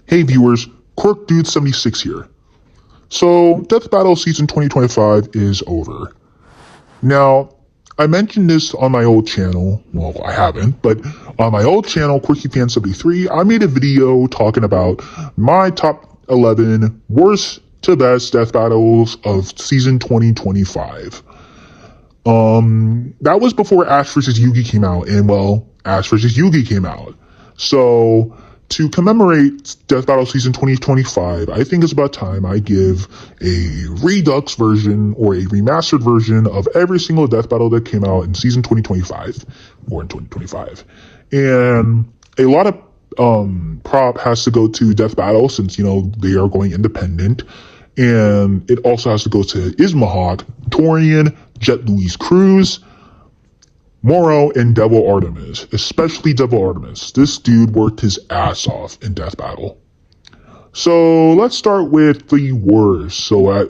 Hey viewers, Quirk Dude 76 here. So, Death Battle Season 2025 is over. Now, I mentioned this on my old channel. Well, I haven't, but on my old channel, QuirkyFan73, I made a video talking about my top 11 worst to best Death Battles of Season 2025. That was before Ash vs. Yugi came out, and well, Ash vs. Yugi came out. So, to commemorate Death Battle Season 2025, I think it's about time I give a redux version or a remastered version of every single Death Battle that came out in Season 2025, or in 2025. And a lot of prop has to go to Death Battle since, they are going independent. And it also has to go to Ismahawk, Torian, Jet Louise Cruz, Moro, and Devil Artemis, especially Devil Artemis. This dude worked his ass off in Death Battle. So let's start with the worst. So at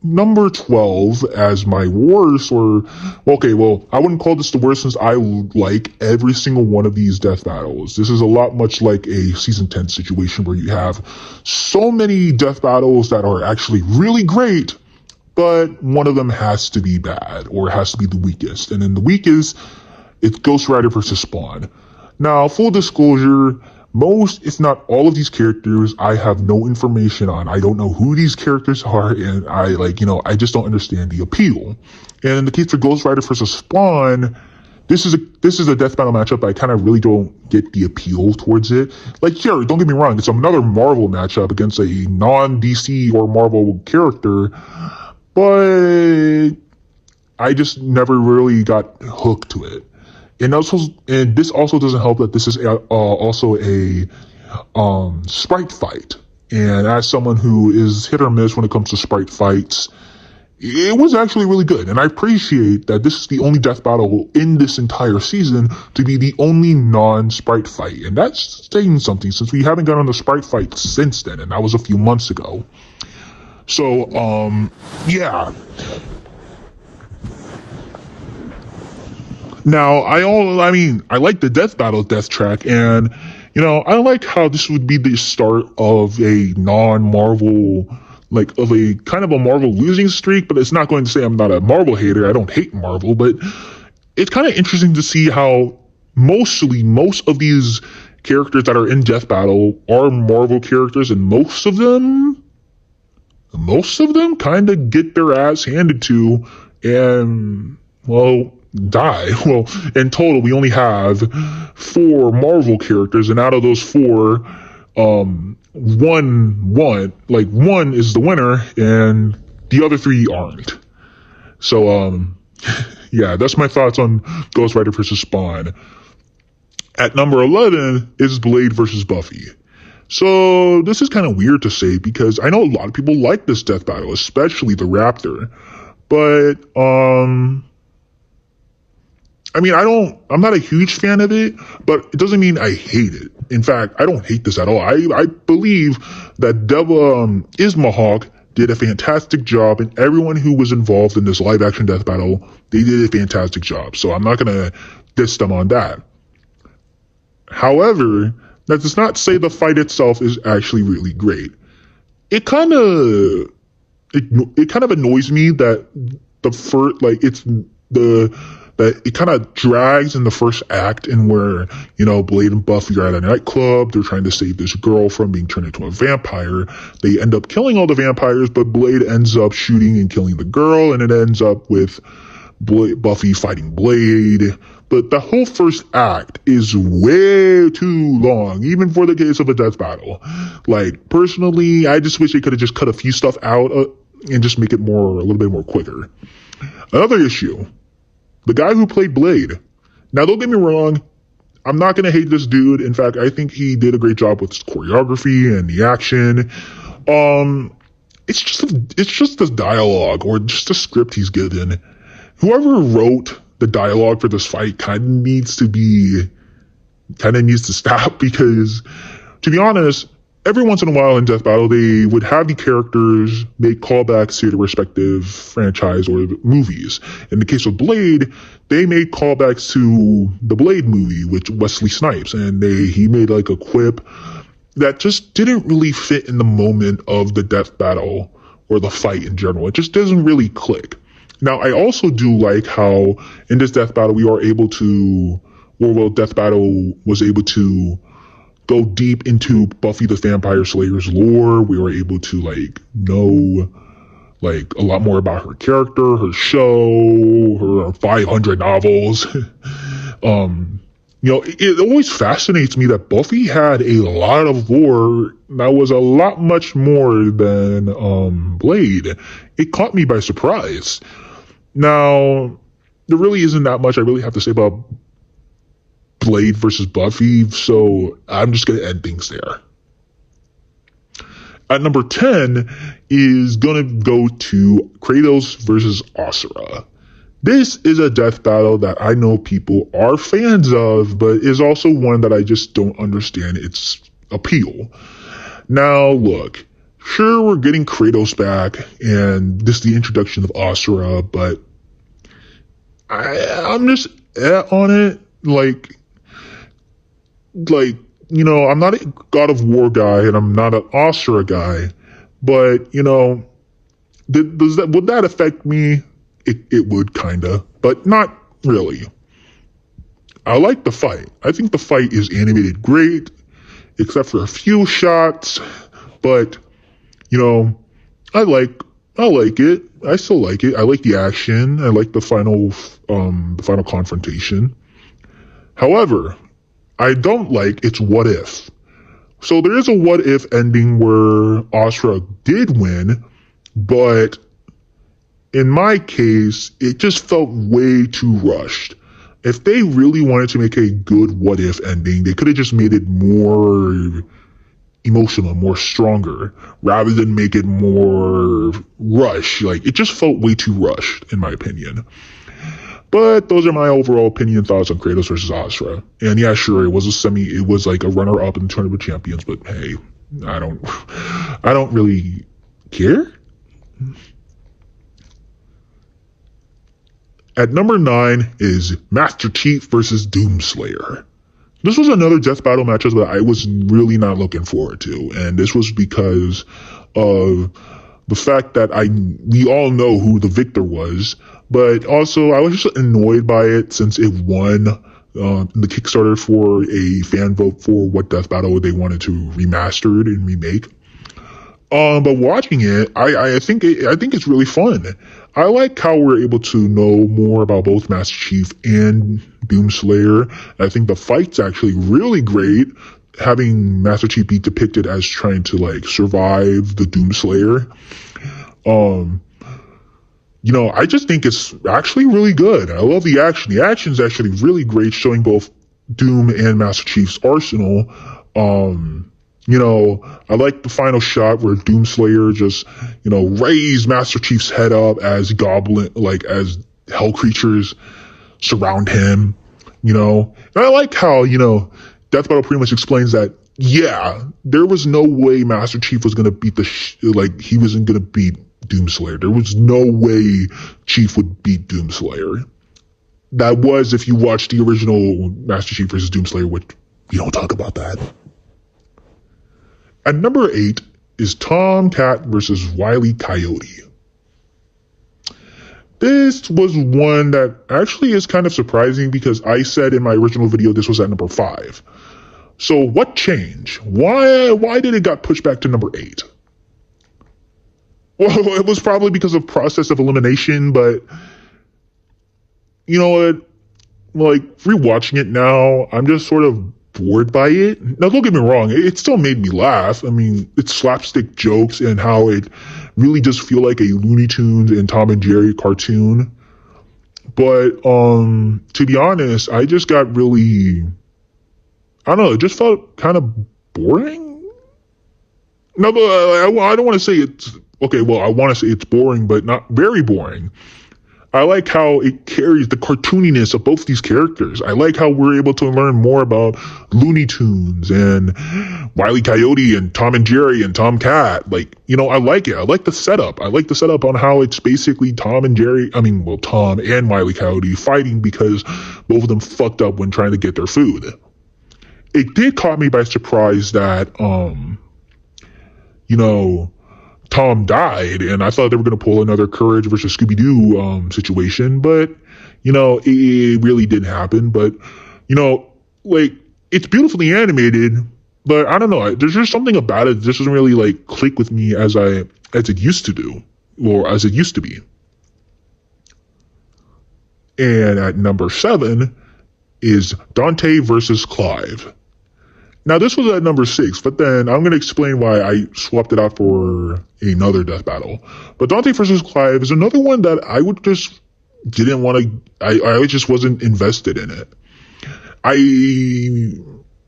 number 12 as my worst, I wouldn't call this the worst since I like every single one of these Death Battles. This is a lot much like a Season 10 situation where you have so many Death Battles that are actually really great, but one of them has to be bad, or has to be the weakest. And then the weakest, it's Ghost Rider versus Spawn. Now, full disclosure, most, if not all of these characters, I have no information on. I don't know who these characters are, and I just don't understand the appeal. And in the case for Ghost Rider versus Spawn, this is a Death Battle matchup. I kind of really don't get the appeal towards it. Sure, don't get me wrong, it's another Marvel matchup against a non-DC or Marvel character, but I just never really got hooked to it. And this also doesn't help that this is also a sprite fight. And as someone who is hit or miss when it comes to sprite fights, it was actually really good. And I appreciate that this is the only Death Battle in this entire season to be the only non-sprite fight. And that's saying something, since we haven't gotten a sprite fight since then, and that was a few months ago. So, yeah. Now, I like the Death Battle death track, and, I like how this would be the start of a non-Marvel, of a kind of a Marvel losing streak, but it's not going to say I'm not a Marvel hater. I don't hate Marvel, but it's kind of interesting to see how most of these characters that are in Death Battle are Marvel characters, and most of them kind of get their ass handed to and, die. Well, in total, we only have 4 Marvel characters, and out of those 4, one is the winner, and the other 3 aren't. So, yeah, that's my thoughts on Ghost Rider versus Spawn. At number 11 is Blade versus Buffy. So this is kind of weird to say because I know a lot of people like this Death Battle, especially the Raptor. But, I'm not a huge fan of it, but it doesn't mean I hate it. In fact, I don't hate this at all. I believe that Ismahawk did a fantastic job, and everyone who was involved in this live action Death Battle, they did a fantastic job. So I'm not going to diss them on that. However, that does not say the fight itself is actually really great. It kind of annoys me that it kind of drags in the first act, and where, Blade and Buffy are at a nightclub. They're trying to save this girl from being turned into a vampire. They end up killing all the vampires, but Blade ends up shooting and killing the girl, and it ends up with Buffy fighting Blade. But the whole first act is way too long, even for the case of a Death Battle. Personally, I just wish they could have just cut a few stuff out and just make it a little bit more quicker. Another issue, the guy who played Blade. Now, don't get me wrong, I'm not going to hate this dude. In fact, I think he did a great job with his choreography and the action. It's just the dialogue, or just the script he's given. Whoever wrote the dialogue for this fight kind of needs to stop, because, to be honest, every once in a while in Death Battle, they would have the characters make callbacks to the respective franchise or movies. In the case of Blade, they made callbacks to the Blade movie with Wesley Snipes, and he made a quip that just didn't really fit in the moment of the death battle or the fight in general. It just doesn't really click. Now, I also do like how in this death battle we are able to, Death Battle was able to go deep into Buffy the Vampire Slayer's lore. We were able to know a lot more about her character, her show, her 500 novels. It always fascinates me that Buffy had a lot of lore that was a lot much more than Blade. It caught me by surprise. Now, there really isn't that much I really have to say about Blade versus Buffy, so I'm just going to end things there. At number 10 is going to go to Kratos versus Asura. This is a death battle that I know people are fans of, but is also one that I just don't understand its appeal. Now, look, sure, we're getting Kratos back, and this is the introduction of Asura, but I'm just on it, I'm not a God of War guy, and I'm not an Asura guy, but, would that affect me? It would, kinda, but not really. I like the fight. I think the fight is animated great, except for a few shots, but, I like it. I still like it. I like the action. I like the final confrontation. However, I don't like its what if. So there is a what if ending where Asura did win, but in my case, it just felt way too rushed. If they really wanted to make a good what if ending, they could have just made it more emotional, more stronger, rather than make it more rush. It just felt way too rushed, in my opinion. But those are my overall opinion thoughts on Kratos versus Asura. And yeah, sure, it was like a runner-up in the Tournament of Champions, but hey, I don't really care. At number 9 is Master Chief versus Doomslayer. This was another death battle matchup that I was really not looking forward to, and this was because of the fact that we all know who the victor was, but also I was just annoyed by it since it won the Kickstarter for a fan vote for what death battle they wanted to remaster it and remake. But watching it, I think it's really fun. I like how we're able to know more about both Master Chief and Doomslayer. I think the fight's actually really great, having Master Chief be depicted as trying to survive the Doomslayer. I just think it's actually really good. I love the action. The action's actually really great, showing both Doom and Master Chief's arsenal. I like the final shot where Doomslayer just, raised Master Chief's head up as as hell creatures surround him, And I like how, Death Battle pretty much explains that, yeah, there was no way Master Chief was going to beat he wasn't going to beat Doomslayer. There was no way Chief would beat Doomslayer. That was if you watched the original Master Chief versus Doomslayer, which we don't talk about that. At number 8 is Tomcat versus Wile E. Coyote. This was one that actually is kind of surprising because I said in my original video this was at number 5. So what changed? Why did it got pushed back to number 8? Well, it was probably because of process of elimination, but you know what? Rewatching it now, I'm just sort of bored by it. Now, don't get me wrong, it still made me laugh. I mean, it's slapstick jokes and how it really does feel like a Looney Tunes and Tom and Jerry cartoon. But to be honest, I just got really, I don't know, it just felt kind of boring. No, but I don't want to say it's, okay, well, I want to say it's boring, but not very boring. I like how it carries the cartooniness of both these characters. I like how we're able to learn more about Looney Tunes and Wile E. Coyote and Tom and Jerry and Tomcat. I like it. I like the setup. I like the setup on how it's basically Tom and Wile E. Coyote fighting because both of them fucked up when trying to get their food. it did caught me by surprise that, Tom died, and I thought they were going to pull another Courage versus Scooby-Doo situation, but, it really didn't happen. But, it's beautifully animated, but I don't know, there's just something about it that just doesn't really, click with me as it used to do, or as it used to be. And at number 7 is Dante versus Clive. Now, this was at number 6, but then I'm going to explain why I swapped it out for another death battle. But Dante versus Clive is another one that I would just didn't want to, I just wasn't invested in it.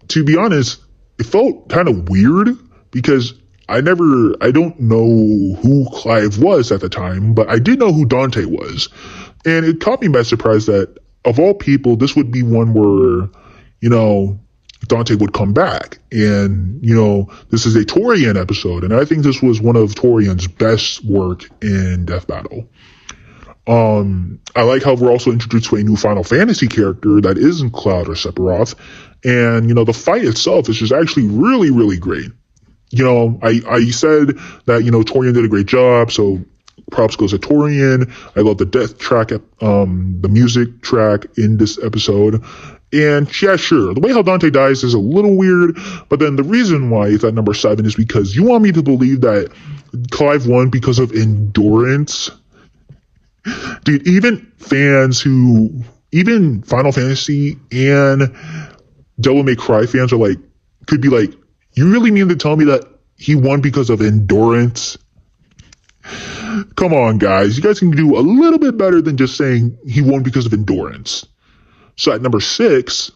To be honest, it felt kind of weird because I don't know who Clive was at the time, but I did know who Dante was. And it caught me by surprise that, of all people, this would be one where, Dante would come back. And, this is a Torian episode, and I think this was one of Torian's best work in Death Battle. I like how we're also introduced to a new Final Fantasy character that isn't Cloud or Sephiroth. And, the fight itself is just actually really, really great. I said that, Torian did a great job, so props goes to Torian. I love the death track, the music track in this episode. And yeah, sure, the way how Dante dies is a little weird, but then the reason why it's at number 7 is because you want me to believe that Clive won because of endurance. Dude, even Final Fantasy and Devil May Cry fans could be like, you really mean to tell me that he won because of endurance? Come on, guys. You guys can do a little bit better than just saying he won because of endurance. So at number 6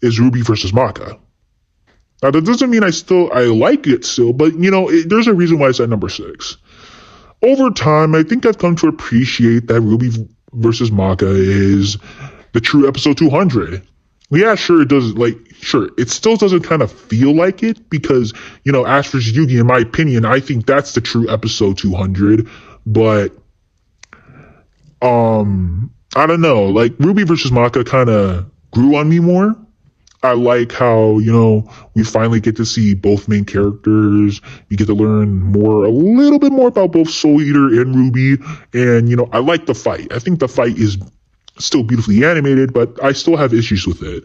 is Ruby versus Maka. Now, that doesn't mean I like it still, but, there's a reason why it's at number 6. Over time, I think I've come to appreciate that Ruby versus Maka is the true episode 200. Yeah, sure, it does, it still doesn't kind of feel like it because, Ash vs. Yugi, in my opinion, I think that's the true episode 200, but, I don't know, Ruby versus Maka kind of grew on me more. I like how, we finally get to see both main characters. We get to learn a little bit more about both Soul Eater and Ruby. And, I like the fight. I think the fight is still beautifully animated, but I still have issues with it.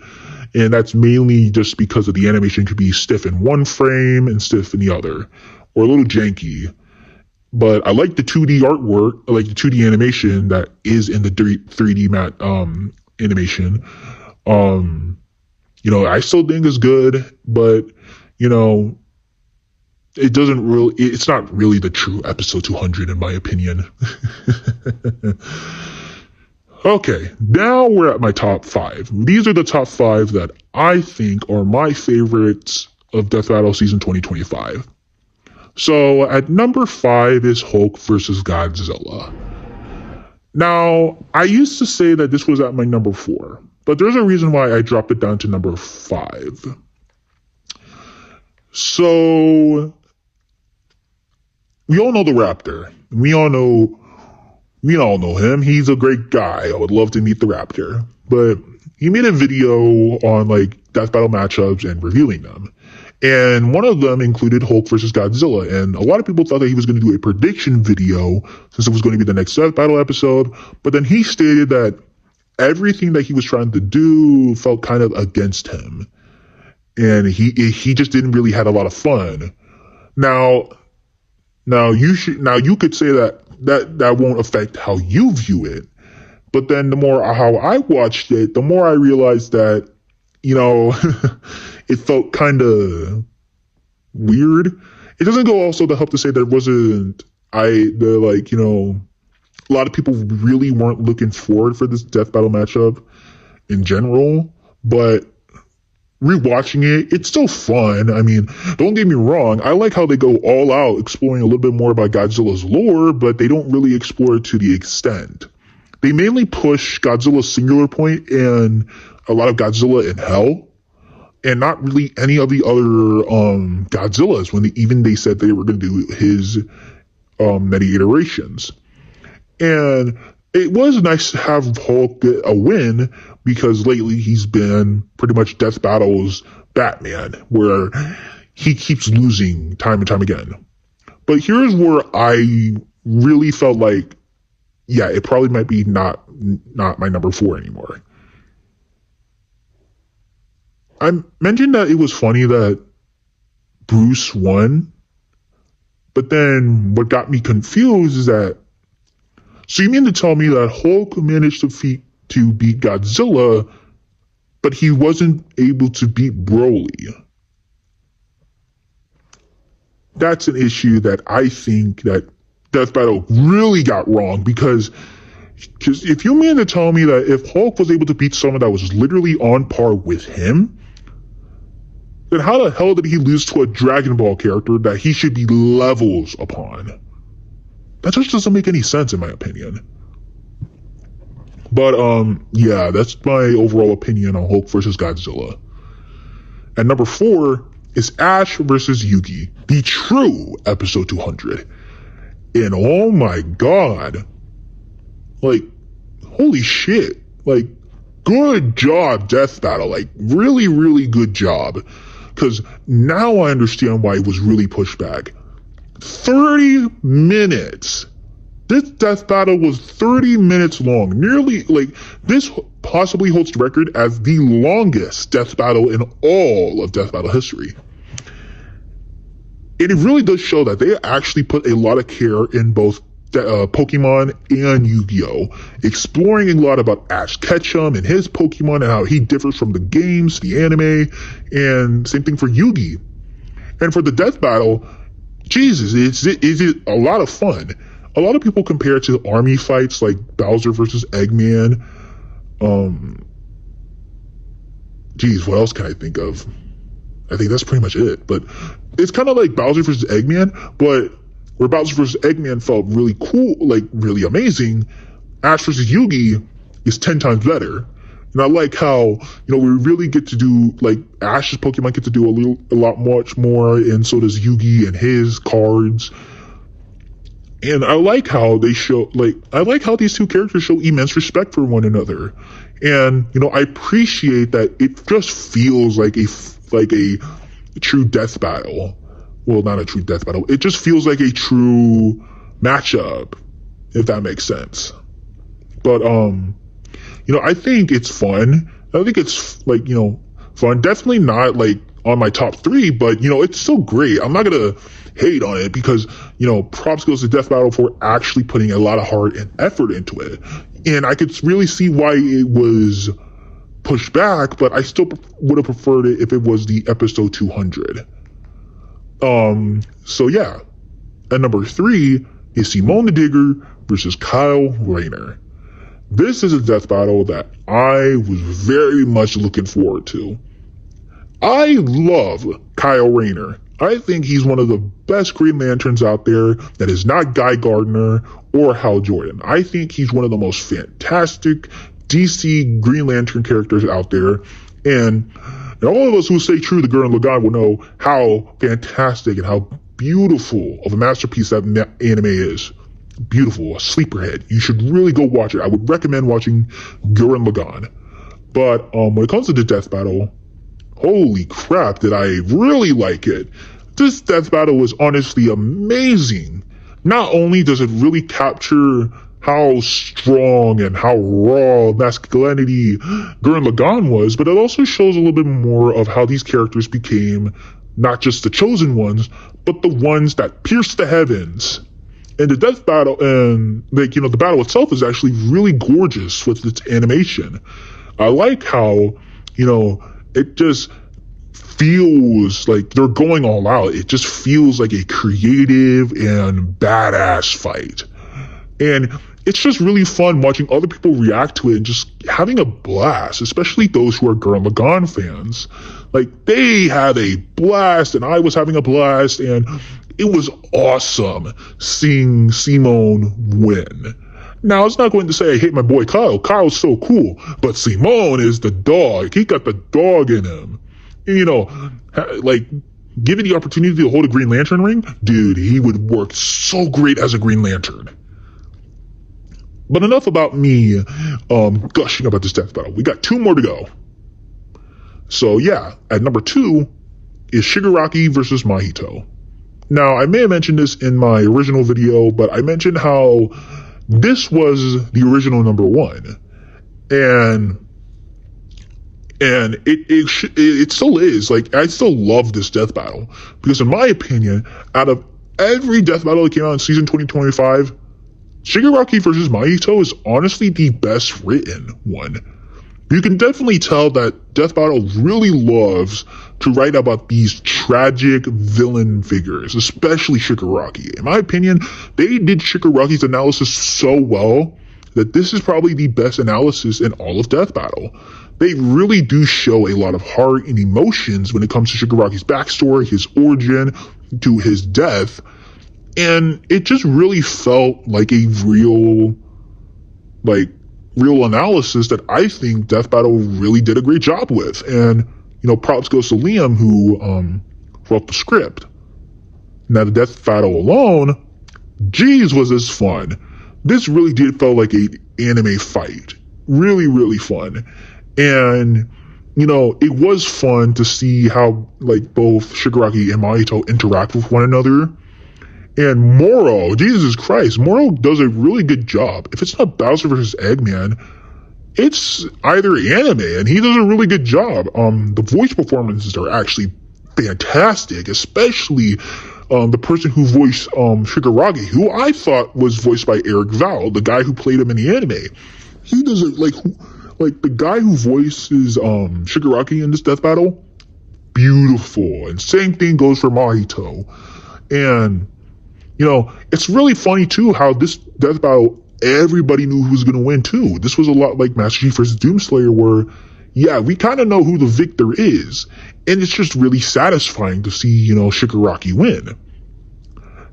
And that's mainly just because of the animation could be stiff in one frame and stiff in the other, or a little janky. But I like the 2D artwork, I like the 2D animation that is in the 3D matte animation. I still think it's good, but, it's not really the true episode 200 in my opinion. Okay, now we're at my top 5. These are the top 5 that I think are my favorites of Death Battle Season 2025. So at number 5 is Hulk versus Godzilla. Now, I used to say that this was at my number 4, but there's a reason why I dropped it down to number 5. So, we all know the Raptor. We all know him. He's a great guy. I would love to meet the Raptor. But he made a video on Death Battle matchups and reviewing them. And one of them included Hulk versus Godzilla. And a lot of people thought that he was going to do a prediction video since it was going to be the next Death Battle episode. But then he stated that everything that he was trying to do felt kind of against him. And he just didn't really have a lot of fun. Now you could say that won't affect how you view it. But then the more how I watched it, the more I realized that, it felt kind of weird. It doesn't go also to help to say there wasn't, a lot of people really weren't looking forward for this Death Battle matchup in general, but rewatching it, it's still fun. I mean, don't get me wrong. I like how they go all out exploring a little bit more about Godzilla's lore, but they don't really explore it to the extent. They mainly push Godzilla's singular point and a lot of Godzilla in Hell, and not really any of the other Godzillas when they said they were going to do his many iterations. And it was nice to have Hulk get a win because lately he's been pretty much Death Battle's Batman, where he keeps losing time and time again. But here's where I really felt like, yeah, it probably might be not my number 4 anymore. I mentioned that it was funny that Bruce won, but then what got me confused is that, so you mean to tell me that Hulk managed to beat Godzilla, but he wasn't able to beat Broly? That's an issue that I think that Death Battle really got wrong, because if you mean to tell me that if Hulk was able to beat someone that was literally on par with him, then how the hell did he lose to a Dragon Ball character that he should be levels upon? That just doesn't make any sense in my opinion. But yeah, that's my overall opinion on Hulk versus Godzilla. And number 4 is Ash versus Yugi, the true episode 200. And oh my god, like, holy shit, like, good job, Death Battle, like, really, really good job. Because now I understand why it was really pushed back. 30 minutes. This Death Battle was 30 minutes long. Nearly, like, this possibly holds the record as the longest Death Battle in all of Death Battle history. And it really does show that they actually put a lot of care in both Pokemon and Yu-Gi-Oh! Exploring a lot about Ash Ketchum and his Pokemon and how he differs from the games, the anime, and same thing for Yugi. And for the Death Battle, Jesus, it's a lot of fun. A lot of people compare it to army fights like Bowser versus Eggman. Geez, what else can I think of? I think that's pretty much it. But it's kind of like Bowser versus Eggman, but where Bowser versus Eggman felt really cool, like really amazing, Ash versus Yugi is 10 times better. And I like how, we really get to do, like, Ash's Pokemon get to do a lot much more, and so does Yugi and his cards. And I like how they show, I like how these two characters show immense respect for one another. And, I appreciate that it just feels like a true death battle. Well, not a true death battle. It just feels like a true matchup, if that makes sense. But, I think it's fun. I think it's, fun. Definitely not, on my top 3, but, it's still great. I'm not gonna hate on it because, props goes to Death Battle for actually putting a lot of heart and effort into it. And I could really see why it was pushed back, but I still would have preferred it if it was the episode 200. So yeah. And number 3 is Simone the Digger versus Kyle Rayner. This is a death battle that I was very much looking forward to. I love Kyle Rayner. I think he's one of the best Green Lanterns out there that is not Guy Gardner or Hal Jordan. I think he's one of the most fantastic DC Green Lantern characters out there. And all of us who stay true to Gurren Lagann will know how fantastic and how beautiful of a masterpiece that anime is. Beautiful, a sleeper hit. You should really go watch it. I would recommend watching Gurren Lagann. But when it comes to the death battle, holy crap, did I really like it. This death battle was honestly amazing. Not only does it really capture how strong and how raw masculinity Gurren Lagann was, but it also shows a little bit more of how these characters became not just the chosen ones, but the ones that pierced the heavens. And the death battle and the battle itself is actually really gorgeous with its animation. I like how, it just feels like they're going all out. It just feels like a creative and badass fight. And it's just really fun watching other people react to it and just having a blast, especially those who are Gurren Lagann fans. They had a blast and I was having a blast, and it was awesome seeing Simone win. Now, it's not going to say I hate my boy Kyle. Kyle's so cool, but Simone is the dog. He got the dog in him. And, given the opportunity to hold a Green Lantern ring, dude, he would work so great as a Green Lantern. But enough about me gushing about this death battle. We got 2 more to go. So yeah, at number 2 is Shigaraki versus Mahito. Now, I may have mentioned this in my original video, but I mentioned how this was the original number 1. And it still is. Like, I still love this death battle. Because in my opinion, out of every death battle that came out in season 2025, Shigaraki versus Mahito is honestly the best written one. You can definitely tell that Death Battle really loves to write about these tragic villain figures, especially Shigaraki. In my opinion, they did Shigaraki's analysis so well that this is probably the best analysis in all of Death Battle. They really do show a lot of heart and emotions when it comes to Shigaraki's backstory, his origin, to his death. And it just really felt like a real analysis that I think Death Battle really did a great job with. And, props goes to Liam, who wrote the script. Now, the Death Battle alone, geez, was this fun. This really did feel like an anime fight. Really, really fun. And, it was fun to see how, both Shigaraki and Mahito interact with one another. And Moro, Jesus Christ, Moro does a really good job. If it's not Bowser versus Eggman, it's either anime, and he does a really good job. The voice performances are actually fantastic, especially the person who voiced Shigaraki, who I thought was voiced by Eric Val, the guy who played him in the anime. He does it like the guy who voices Shigaraki in this death battle, beautiful. And same thing goes for Mahito. And it's really funny too how this death battle, everybody knew who was going to win too. This was a lot like Master Chief versus Doomslayer, where, yeah, we kind of know who the victor is. And it's just really satisfying to see, Shigaraki win.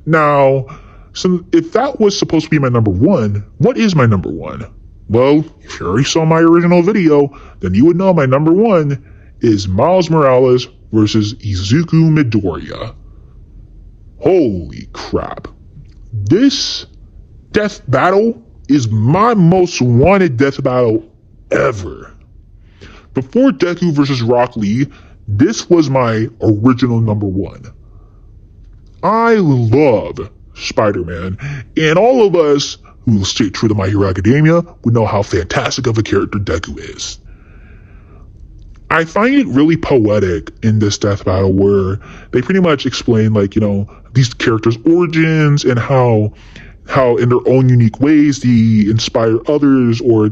Now, so if that was supposed to be my number 1, what is my number 1? Well, if you already saw my original video, then you would know my number 1 is Miles Morales versus Izuku Midoriya. Holy crap. This death battle is my most wanted death battle ever. Before Deku versus Rock Lee, this was my original number 1. I love Spider-Man, and all of us who stay true to My Hero Academia would know how fantastic of a character Deku is. I find it really poetic in this death battle where they pretty much explain, these characters' origins and how in their own unique ways they inspire others, or how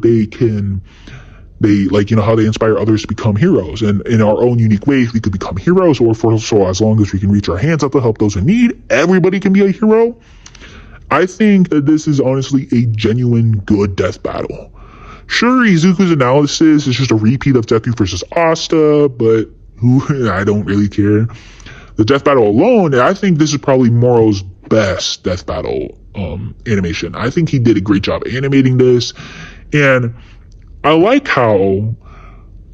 they inspire others to become heroes. And in our own unique ways, we could become heroes, or so as long as we can reach our hands out to help those in need, everybody can be a hero. I think that this is honestly a genuine good death battle. Sure, Izuku's analysis is just a repeat of Deku versus Asta, but I don't really care. The death battle alone, I think this is probably Moro's best death battle animation. I think he did a great job animating this, and I like how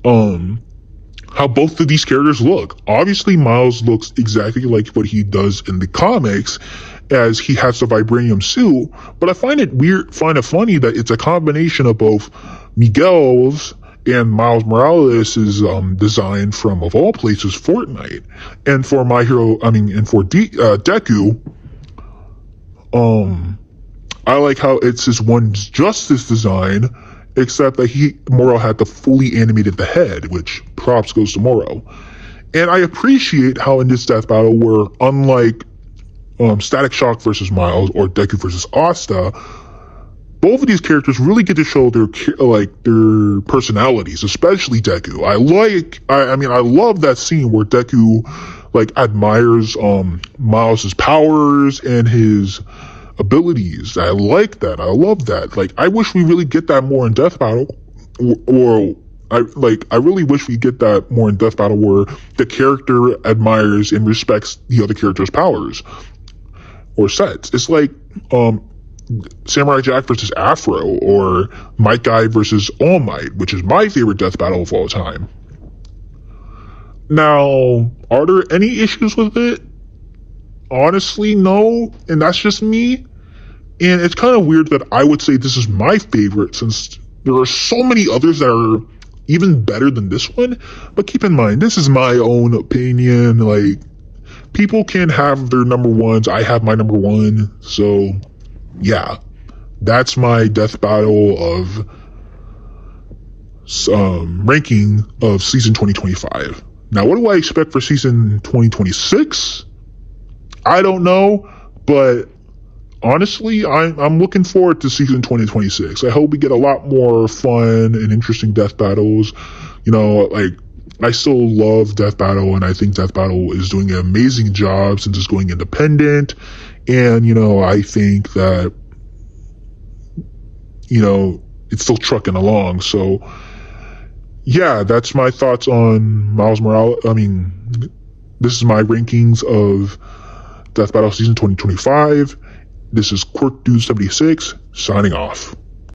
both of these characters look. Obviously, Miles looks exactly like what he does in the comics, as he has the vibranium suit, but I find it funny that it's a combination of both Miguel's and Miles Morales' design from, of all places, Fortnite. And for Deku, I like how it's his one Justice design, except that Moro had the fully animated the head, which props goes to Moro. And I appreciate how in this death battle, where unlike Static Shock versus Miles or Deku versus Asta, both of these characters really get to show their personalities, especially Deku. I love that scene where Deku admires Miles' powers and his abilities. I like that. I love that. I wish we really get that more in Death Battle, I really wish we get that more in Death Battle, where the character admires and respects the other character's powers or sets. It's like Samurai Jack versus Afro, or Might Guy versus All Might, which is my favorite death battle of all time. Now, are there any issues with it? Honestly, no, and that's just me. And it's kind of weird that I would say this is my favorite, since there are so many others that are even better than this one. But keep in mind, this is my own opinion. Like, people can have their number ones. I have my number one. So, yeah, that's my death battle of ranking of season 2025. Now, what do I expect for season 2026? I don't know, but honestly, I'm looking forward to season 2026. I hope we get a lot more fun and interesting death battles. You know, like, I still love Death Battle, and I think Death Battle is doing an amazing job since it's going independent. And, you know, I think that, you know, it's still trucking along. So, yeah, that's my thoughts on Miles Morales. I mean, this is my rankings of Death Battle Season 2025. This is Quirk Dude 76 signing off.